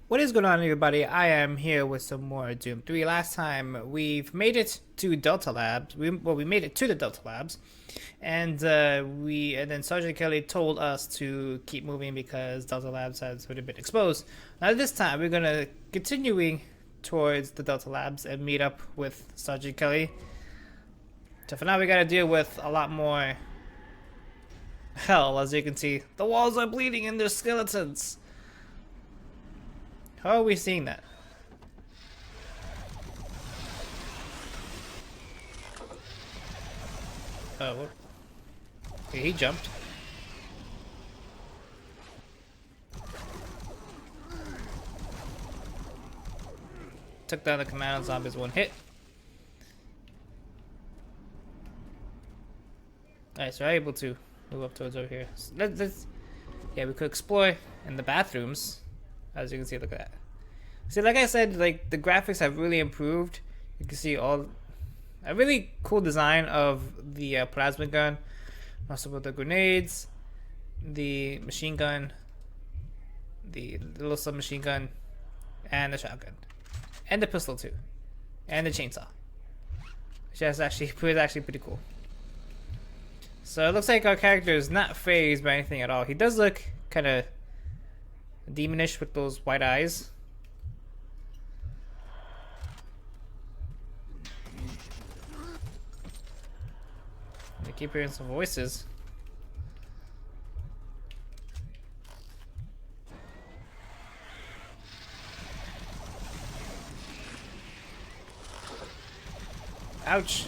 What is going on, everybody? I am here with some more Doom 3. Last time we've made it to Delta Labs. We made it to the Delta Labs, and then Sergeant Kelly told us to keep moving because Delta Labs has already been exposed. Now this time we're gonna continuing towards the Delta Labs and meet up with Sergeant Kelly. So for now we gotta deal with a lot more hell. As you can see, the walls are bleeding and there's skeletons. How are we seeing that? Oh, what? Okay, he jumped. Took down the commando zombies one hit. Alright, so we're able to move up towards over here. So yeah, we could explore in the bathrooms. As you can see, look at that. See, like I said, like the graphics have really improved. You can see a really cool design of the plasma gun, also with the grenades, the machine gun, the little submachine gun, and the shotgun, and the pistol too, and the chainsaw, which is actually pretty cool. So it looks like our character is not phased by anything at all. He does look kind of demonish with those white eyes. I keep hearing some voices. Ouch!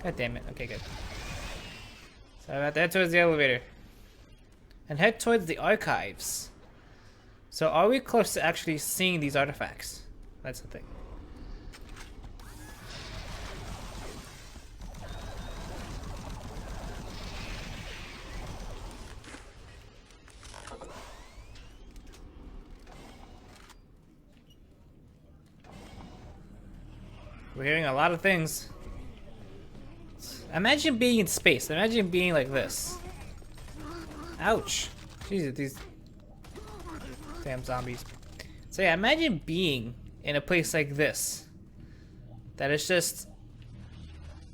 God damn it. Okay, good. So I have to head towards the elevator. And head towards the archives. So are we close to actually seeing these artifacts? That's the thing. We're hearing a lot of things. Imagine being in space. Imagine being like this. Ouch. Jesus, these damn zombies. So yeah, imagine being in a place like this. That is just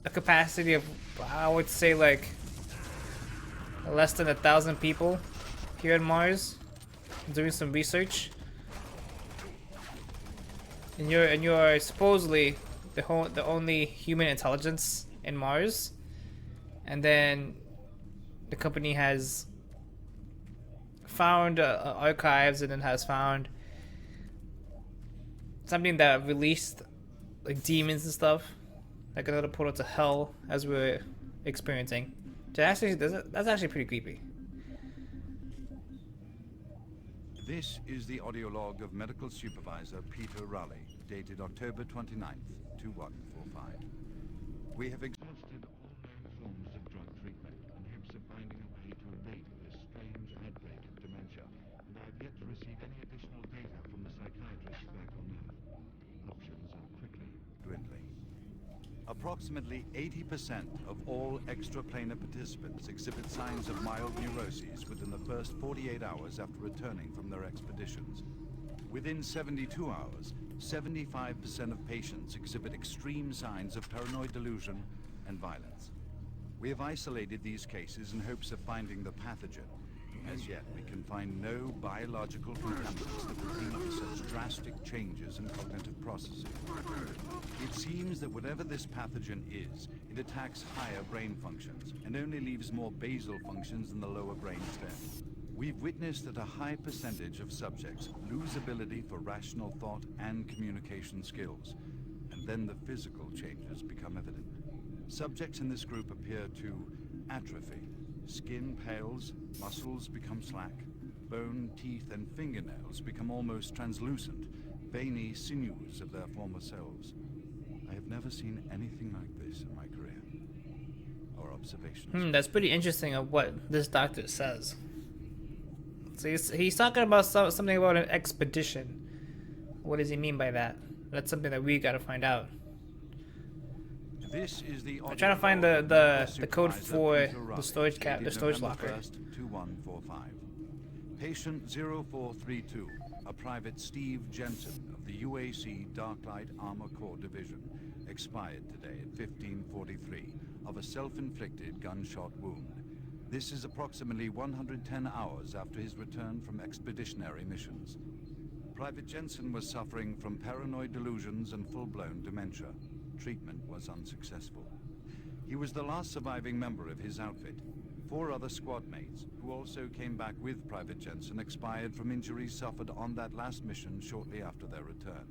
a capacity of, I would say, like less than 1,000 people here on Mars, doing some research. And you're supposedly the only human intelligence in Mars, and then the company has found archives, and then has found something that released like demons and stuff, like another portal to hell, as we're experiencing. So actually, that's actually pretty creepy. This is the audio log of Medical Supervisor Peter Raleigh, dated October 29th, 2145. We have exhausted all known forms of drug treatment in hopes of finding a way to abate this strange outbreak of dementia, and I have yet to receive any additional data from the psychiatrists back on Earth. Options are quickly dwindling. Approximately 80% of all extraplanar participants exhibit signs of mild neuroses within the first 48 hours after returning from their expeditions. Within 72 hours, 75% of patients exhibit extreme signs of paranoid delusion and violence. We have isolated these cases in hopes of finding the pathogen. As yet, we can find no biological contaminants that would lead to such drastic changes in cognitive processing. It seems that whatever this pathogen is, it attacks higher brain functions and only leaves more basal functions in the lower brain stem. We've witnessed that a high percentage of subjects lose ability for rational thought and communication skills, and then the physical changes become evident. Subjects in this group appear to atrophy. Skin pales, muscles become slack, bone, teeth, and fingernails become almost translucent, veiny sinews of their former selves. I have never seen anything like this in my career. Our observations. That's pretty interesting of what this doctor says. So he's talking about something about an expedition. What does he mean by that? That's something that we gotta find out. This is the I'm trying to find the code for the storage locker. 2145. Patient 0432 a Private Steve Jensen of the UAC Darklight Armor Corps Division, expired today at 15:43 of a self-inflicted gunshot wound. This is approximately 110 hours after his return from expeditionary missions. Private Jensen was suffering from paranoid delusions and full-blown dementia. Treatment was unsuccessful. He was the last surviving member of his outfit. 4 other squad mates, who also came back with Private Jensen, expired from injuries suffered on that last mission shortly after their return.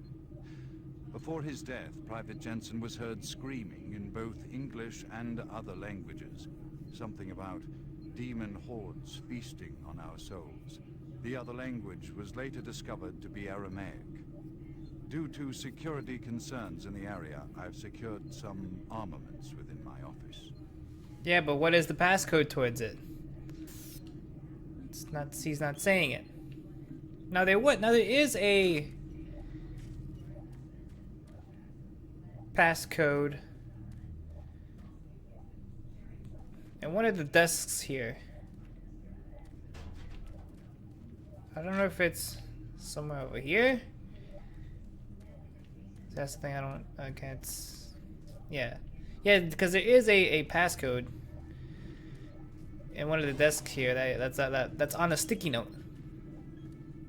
Before his death, Private Jensen was heard screaming in both English and other languages. Something about demon hordes feasting on our souls. The other language was later discovered to be Aramaic. Due to security concerns in the area, I've secured some armaments within my office. Yeah, but what is the passcode towards it? It's not. He's not saying it. Now there what? Now there is a passcode in one of the desks here. I don't know if it's somewhere over here. That's the thing. I can't. Yeah. Yeah, because there is a passcode in one of the desks here that's on a sticky note.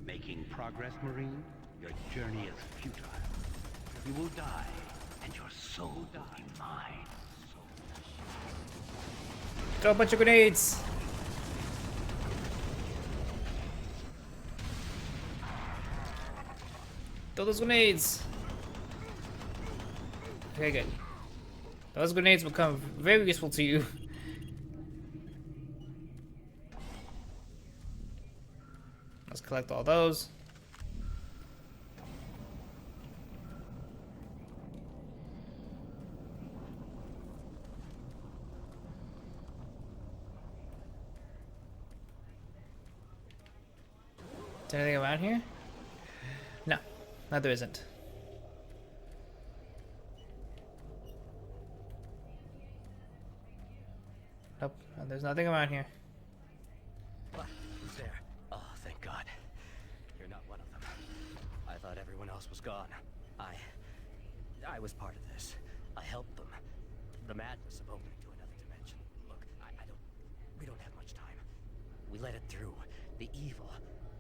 Making progress, Marine? Your journey is futile. You will die, and your soul will be mine. Throw a bunch of grenades. Throw those grenades. Okay, good. Those grenades will become very useful to you. Let's collect all those. Is there anything around here? No, there isn't. Nope, there's nothing around here. Who's there? Oh, thank God. You're not one of them. I thought everyone else was gone. I was part of this. I helped them. The madness of opening to another dimension. Look, we don't have much time. We let it through. The evil,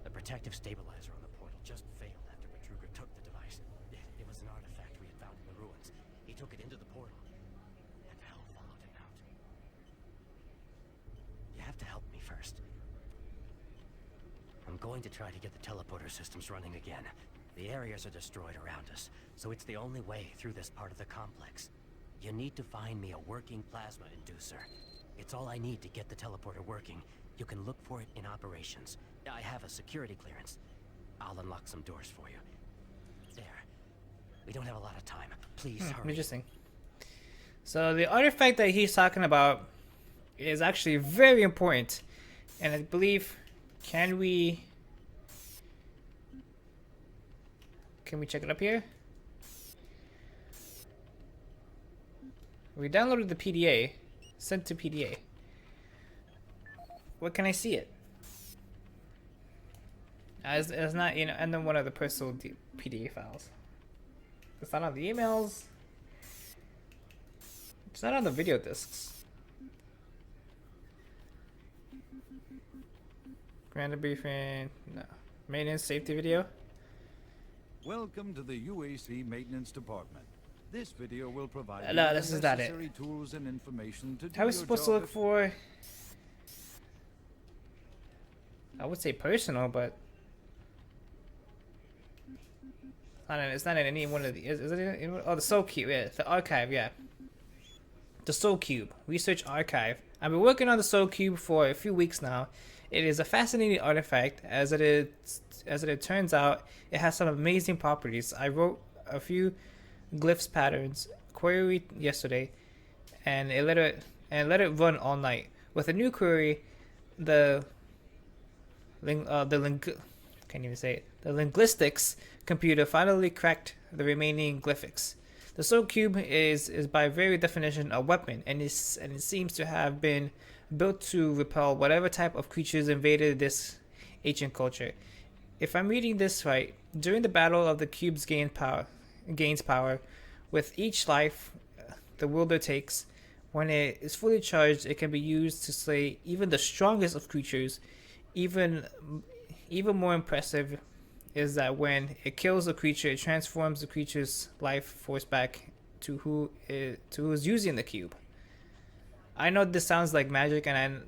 the protective stabilizer on the portal just failed after Madruga took the device. It was an artifact we had found in the ruins. He took it into the portal, and hell followed him out. You have to help me first. I'm going to try to get the teleporter systems running again. The areas are destroyed around us, so it's the only way through this part of the complex. You need to find me a working plasma inducer. It's all I need to get the teleporter working. You can look for it in operations. I have a security clearance. I'll unlock some doors for you. There. We don't have a lot of time. Please hurry. Interesting. So the artifact that he's talking about is actually very important, and I believe can we check it up here? We downloaded the PDA, sent to PDA. Where can I see it? It's not, and then one of the personal PDA files. It's not on the emails. It's not on the video discs. Random briefing, no. Maintenance safety video. Welcome to the UAC Maintenance Department. This video will provide No, you this with is not it. necessary tools and information to do How are we your supposed to job look for? I would say personal, but I don't know, it's not in any one of the. Is it in, oh, the Soul Cube? Yeah, the archive. Yeah, the Soul Cube Research Archive. I've been working on the Soul Cube for a few weeks now. It is a fascinating artifact, as it turns out, it has some amazing properties. I wrote a few glyphs patterns query yesterday, and let it run all night. With a new query, the linguistics computer finally cracked the remaining glyphics. The Soul Cube is by very definition a weapon, and it seems to have been built to repel whatever type of creatures invaded this ancient culture. if I'm reading this right, during the battle of the cubes gains power. With each life the wielder takes, when it is fully charged, it can be used to slay even the strongest of creatures. Even even more impressive is that when it kills a creature, it transforms the creature's life force back to who is using the cube. I know this sounds like magic, and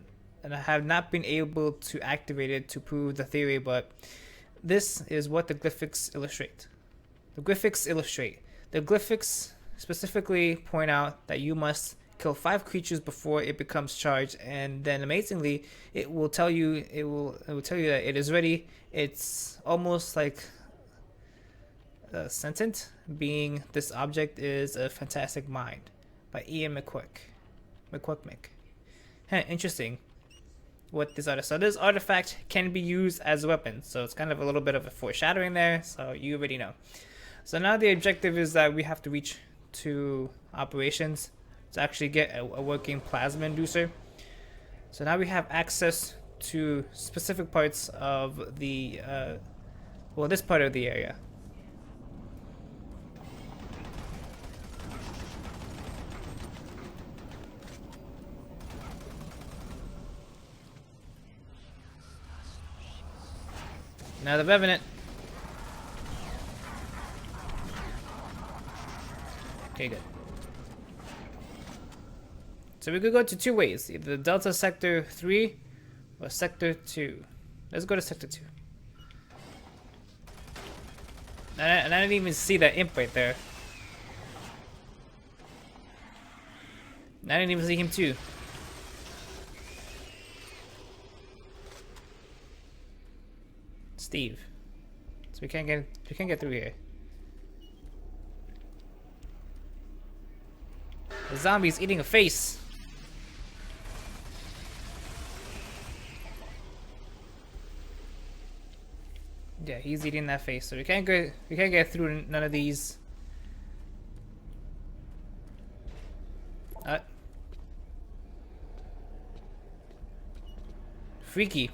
I have not been able to activate it to prove the theory, but this is what the glyphics illustrate. The glyphics illustrate. The glyphics specifically point out that you must kill 5 creatures before it becomes charged, and then amazingly, it will tell you that it is ready. It's almost like a sentient being. This object is a fantastic mind by Ian McQuick. Interesting. What this artifact? So this artifact can be used as a weapon. So it's kind of a little bit of a foreshadowing there. So you already know. So now the objective is that we have to reach to operations to actually get a working plasma inducer. So now we have access to specific parts of the this part of the area. Now the Revenant. Okay, good. So we could go to 2 ways, either Delta Sector 3 or Sector 2. Let's go to Sector 2. And I didn't even see that imp right there. I didn't even see him too. Steve. So we can't get through here. The zombie's eating a face. Yeah, he's eating that face. So we can't get through none of these. Freaky.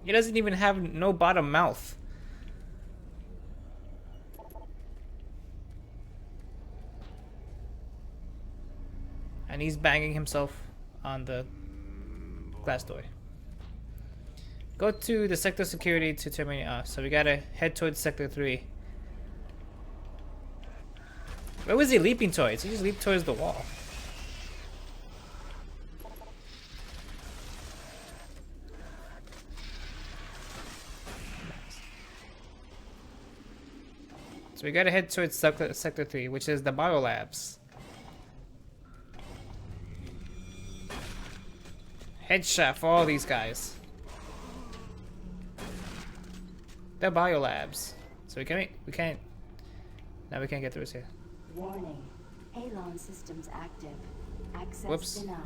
He doesn't even have no bottom mouth. And he's banging himself on the glass door. Go to the sector security to terminate off. So we gotta head towards sector 3. Where was he leaping towards? He just leaped towards the wall. So we gotta head towards sector 3, which is the biolabs. Headshot for all these guys. They're biolabs. So we can't now we can't get through this here. Warning. Halon systems active. Access Whoops. denied.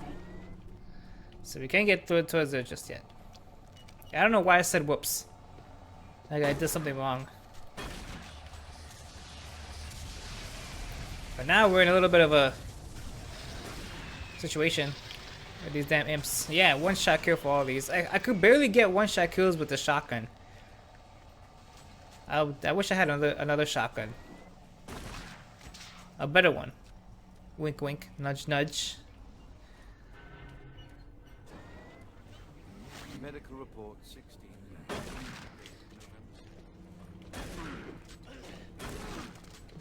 So we can't get through towards it just yet. I don't know why I said whoops. Like I did something wrong. But now we're in a little bit of a situation with these damn imps. Yeah, 1-shot kill for all these. I could barely get 1-shot kills with the shotgun. I wish I had another shotgun. A better one. Wink wink, nudge nudge. Medical report 16.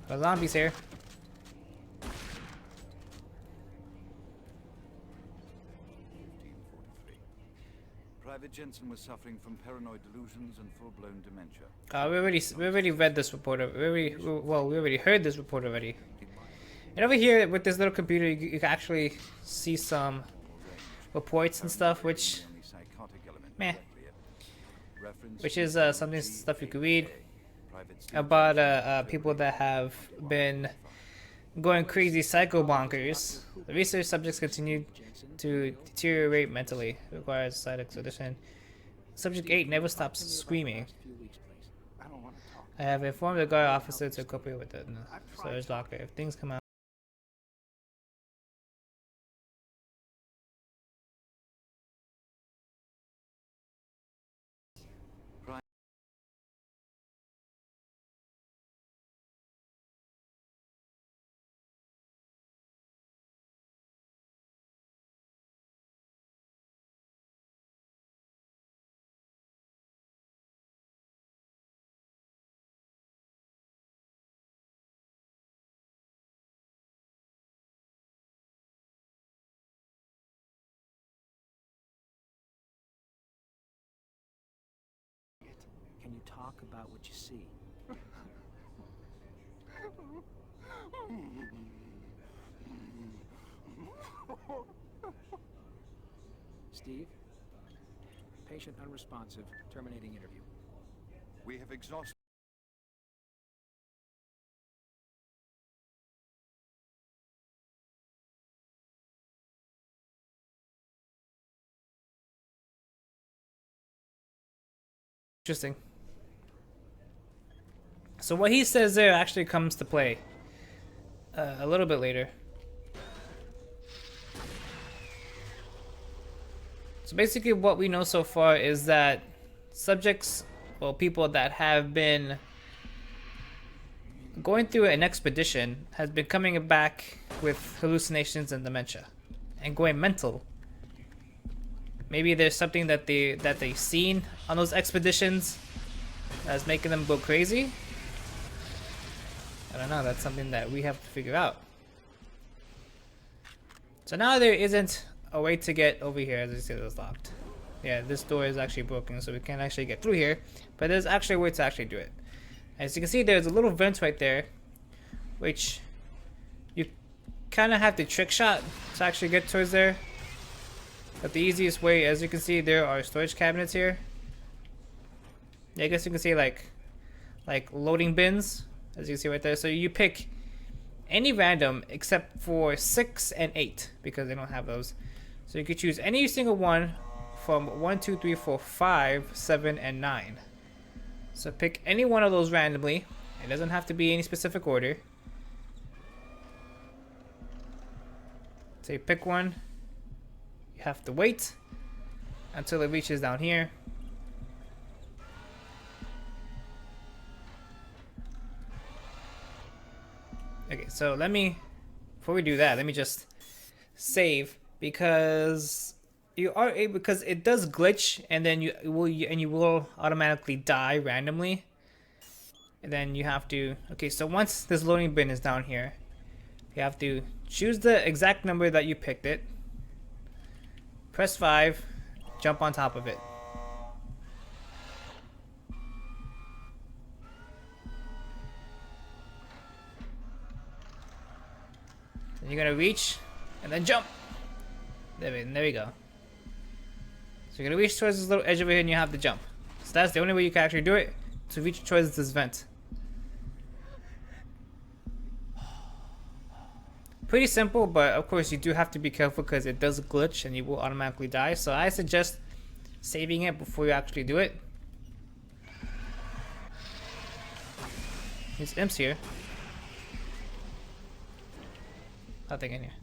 The zombies here. Private Jensen was suffering from paranoid delusions and full-blown dementia. We already read this report. We already heard this report already. And over here with this little computer, you can actually see some reports and stuff, which, meh, which is stuff you could read about people that have been going crazy psycho bonkers. The research subjects continue to deteriorate mentally. It requires side extradition. Subject 8 never stops screaming. I have informed the guard officer to cooperate with the storage locker. If things come out talk about what you see. Steve? Patient unresponsive. Terminating interview. We have exhausted... Interesting. So what he says there actually comes to play a little bit later. So basically what we know so far is that subjects, well, people that have been going through an expedition has been coming back with hallucinations and dementia and going mental. Maybe there's something that they've seen on those expeditions that's making them go crazy. I don't know, that's something that we have to figure out. So now there isn't a way to get over here, as you see it's locked. Yeah, this door is actually broken, so we can't actually get through here, but there's actually a way to actually do it. As you can see, there's a little vent right there, which you kind of have to trick shot to actually get towards there. But the easiest way, as you can see, there are storage cabinets here. Yeah, I guess you can see like loading bins, as you can see right there. So you pick any random except for 6 and 8 because they don't have those. So you could choose any single one from 1, 2, 3, 4, 5, 7, and 9. So pick any one of those randomly. It doesn't have to be any specific order. So you pick one. You have to wait until it reaches down here. Okay, so before we do that, let me just save because you are able, because it does glitch and then you will automatically die randomly. And then you have to, okay, so once this loading bin is down here, you have to choose the exact number that you picked it. Press 5, jump on top of it. Then you're gonna reach and then jump. There we go. So you're gonna reach towards this little edge over here and you have to jump. So that's the only way you can actually do it, to reach towards this vent. Pretty simple, but of course you do have to be careful because it does glitch and you will automatically die. So I suggest saving it before you actually do it. There's imps here. Nothing in here.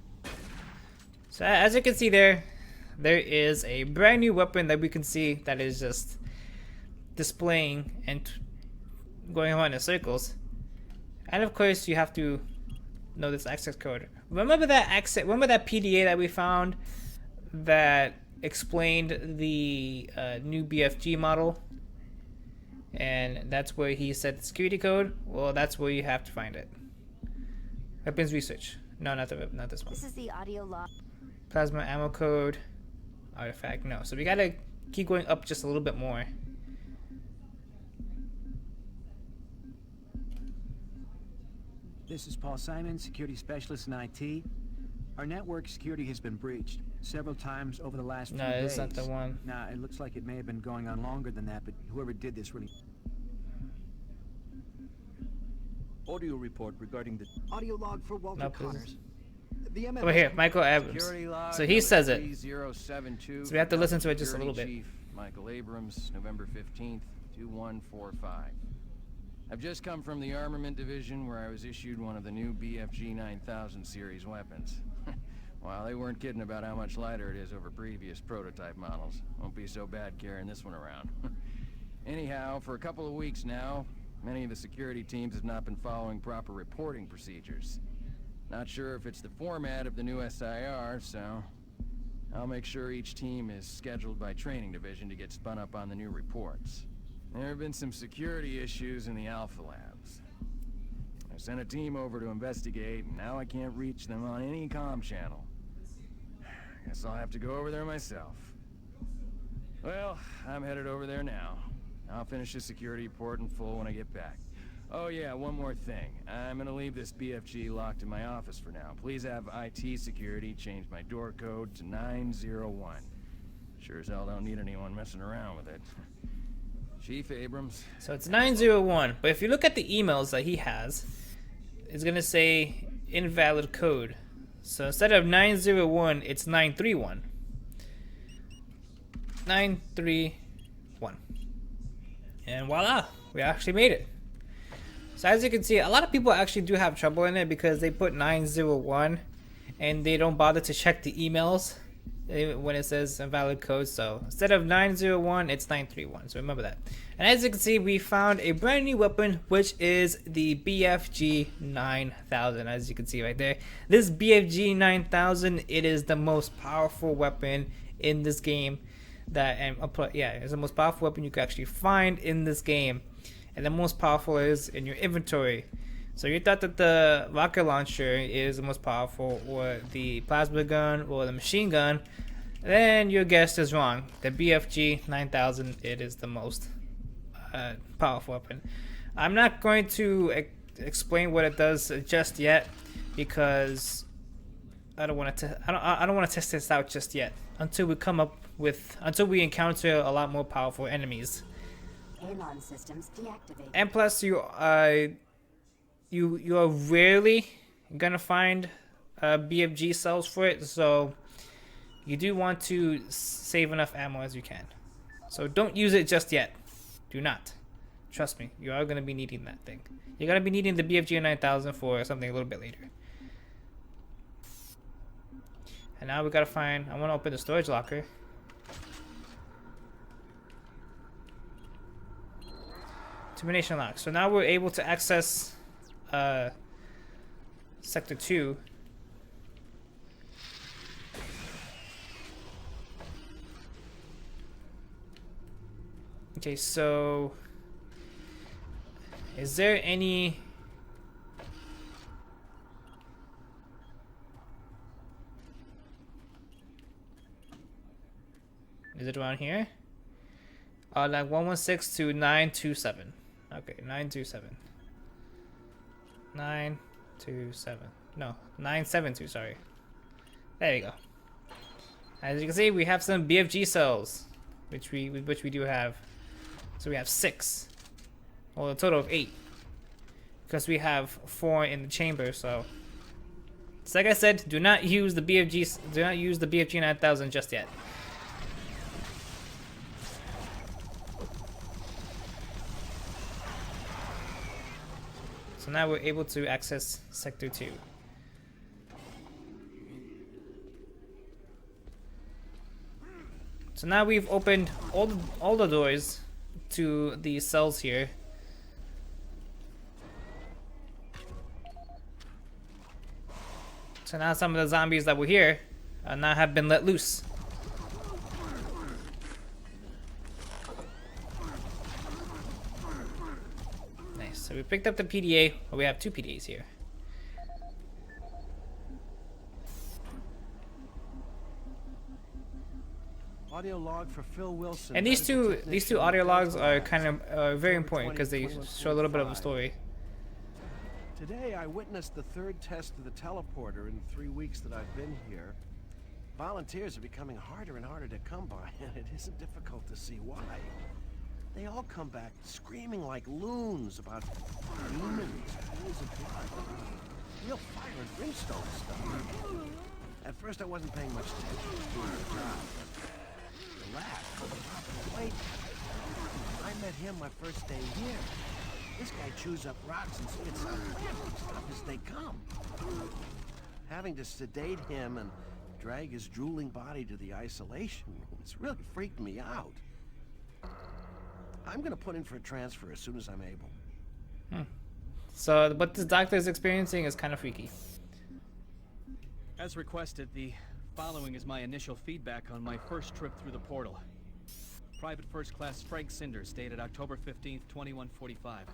So as you can see there is a brand new weapon that we can see that is just displaying and going around in circles. And of course you have to know this access code. Remember that PDA that we found that explained the new BFG model? And that's where he said the security code. Well, that's where you have to find it. Weapons research. No, not this one. This is the audio log. Plasma ammo code. Artifact. No. So we gotta keep going up just a little bit more. This is Paul Simon, security specialist in IT. Our network security has been breached several times over the last few days. No, it's not the one. Now, it looks like it may have been going on longer than that, but whoever did this really... Audio report regarding the audio log for Walter Nope, Connors. The MF Over here, Michael Abrams. So he says it. 3072 So we have to listen to it just a little bit. Chief Michael Abrams, November 15th, 2145. I've just come from the Armament Division where I was issued one of the new BFG 9000 series weapons. Well, they weren't kidding about how much lighter it is over previous prototype models. Won't be so bad carrying this one around. Anyhow, for a couple of weeks now, many of the security teams have not been following proper reporting procedures. Not sure if it's the format of the new SIR, so I'll make sure each team is scheduled by Training Division to get spun up on the new reports. There have been some security issues in the Alpha Labs. I sent a team over to investigate, and now I can't reach them on any comm channel. Guess I'll have to go over there myself. Well, I'm headed over there now. I'll finish the security report in full when I get back. Oh yeah, one more thing. I'm gonna leave this BFG locked in my office for now. Please have IT security change my door code to 901. Sure as hell don't need anyone messing around with it. Chief Abrams. So it's 901, but if you look at the emails that he has, it's gonna say invalid code. So instead of 901, it's 931. 931. And voila, we actually made it. So as you can see, a lot of people actually do have trouble in it because they put 901 and they don't bother to check the emails when it says invalid code. So instead of 901, it's 931. So remember that. And as you can see, we found a brand new weapon, which is the BFG 9000. As you can see right there, this BFG 9000, it is the most powerful weapon in this game. It's the most powerful weapon you can actually find in this game. And the most powerful is in your inventory. So you thought that the rocket launcher is the most powerful, or the plasma gun, or the machine gun, then your guess is wrong. The BFG 9000, it is the most powerful weapon. I'm not going to explain what it does just yet because I don't want to test this out just yet until we encounter a lot more powerful enemies. Alon systems deactivated. And plus, you are rarely gonna find BFG cells for it, so you do want to save enough ammo as you can. So don't use it just yet. Do not. Trust me, you are gonna be needing that thing. You're gonna be needing the BFG 9000 for something a little bit later. And now we gotta find. I want to open the storage locker. Termination lock. So now we're able to access Sector 2. Okay, so is there any... Is it around here? Like 116 to 927. Okay, 927. 927. No, 972, sorry. There you go. As you can see, we have some BFG cells, which we do have. So we have 6. Well, a total of 8. Because we have 4 in the chamber, so like I said, do not use the BFG 9000 just yet. So now we're able to access Sector 2. So now we've opened all the doors to the cells here. So now some of the zombies that were here now have been let loose. So we picked up the PDA. Well, we have 2 PDAs here. Audio log for Phil Wilson. And these two audio logs are kind of very important because they show a little bit of a story. Today I witnessed the 3rd test of the teleporter in the 3 weeks that I've been here. Volunteers are becoming harder and harder to come by, and it isn't difficult to see why. They all come back screaming like loons about demons, pools of blood, real fire and brimstone stuff. At first I wasn't paying much attention to doing the job, but the lad, wait, I met him my first day here. This guy chews up rocks and spits out stuff as they come. Having to sedate him and drag his drooling body to the isolation room, it's really freaked me out. I'm gonna put in for a transfer as soon as I'm able. So what this doctor is experiencing is kind of freaky. As requested, the following is my initial feedback on my first trip through the portal. Private First Class Frank Sinders, dated October 15th, 2145.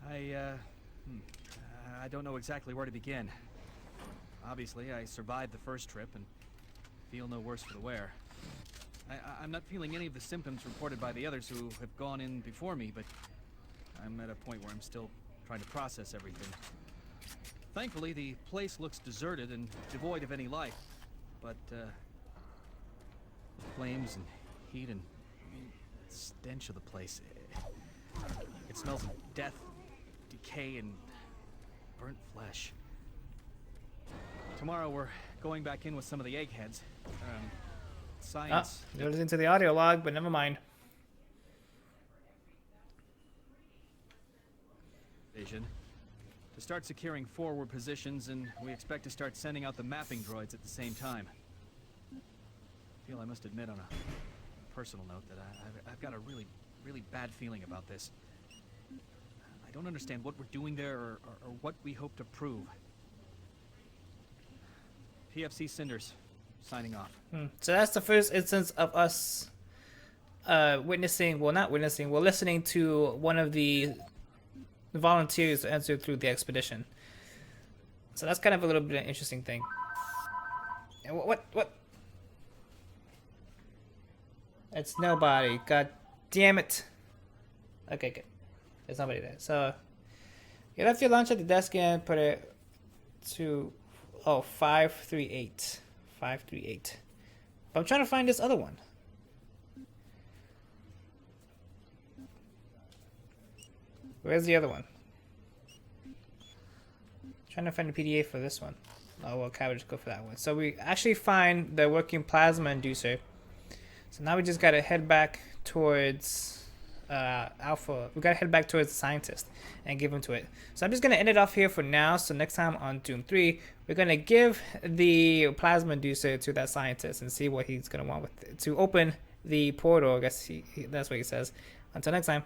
I don't know exactly where to begin. Obviously, I survived the first trip and feel no worse for the wear. I'm not feeling any of the symptoms reported by the others who have gone in before me, but I'm at a point where I'm still trying to process everything. Thankfully, the place looks deserted and devoid of any life, but flames and heat and the stench of the place. It smells of death, decay, and burnt flesh. Tomorrow we're going back in with some of the eggheads. Science. Goes into the audio log, but never mind. Vision. To start securing forward positions, and we expect to start sending out the mapping droids at the same time. I feel I must admit on a personal note that I've got a really bad feeling about this. I don't understand what we're doing there or what we hope to prove. PFC Cinders, signing off. So that's the first instance of us witnessing, well, not witnessing, we're listening to one of the volunteers answer through the expedition. So that's kind of a little bit of an interesting thing. And what? It's nobody. God damn it. Okay, good. There's nobody there. So you left your lunch at the desk and put it to 538. 538. But I'm trying to find this other one. Where's the other one? Trying to find the PDA for this one. Oh, well, Cabbage, go for that one. So we actually find the working plasma inducer. So now we just gotta head back towards Alpha. We gotta head back towards the scientist and give him to it. So I'm just gonna end it off here for now. So next time on Doom 3, we're gonna give the plasma inducer to that scientist and see what he's gonna want with it to open the portal. I guess that's what he says. Until next time.